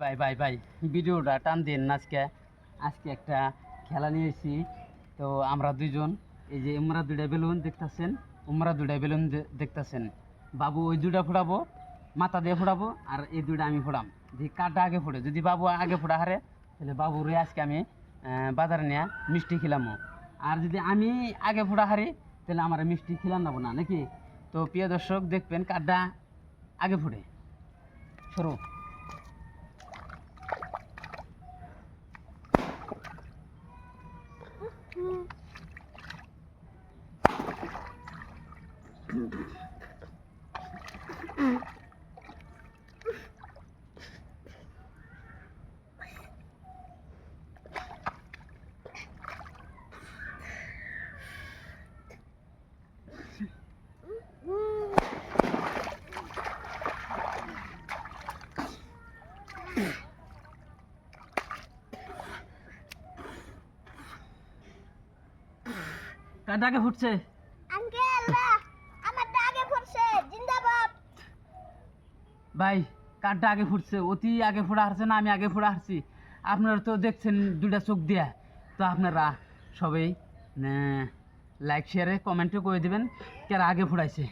ভাই ভাই ভাই ভিডিওটা টান দেন না আজকে একটা খেলা নিয়ে এসেছি। তো আমরা দুইজন এই যে আমরা দুইটা বেলুন দেখতেছেন, দেখতেছেন। বাবু ওই দুইটা ফোড়াবো, মাথা দিয়ে ফোড়াবো, আর এই দুইটা আমি ফোড়াম। যে কাটা আগে ফোড়ে, যদি বাবু আগে ফোড়া হারে তাহলে বাবুরে আজকে আমি বাজারে নিয়ে মিষ্টি খিলামো। আর যদি আমি আগে ফোড়া হারি তাহলে আমার মিষ্টি খিলান নেবো না নাকি। তো প্রিয় দর্শক দেখবেন কাটা আগে ফোড়ে। শুরু। কাটা আগে ফুটছে। ভাই কাঠটা আগে ফুটছে, অতি আগে ফোড়া হারছে না আমি আগে ফোড়া হারছি? আপনারা তো দেখছেন দুইটা চোখ দিয়া। তো আপনারা সবাই লাইক শেয়ারে কমেন্টে করে দেবেন কারা আগে ফোড়াইছে।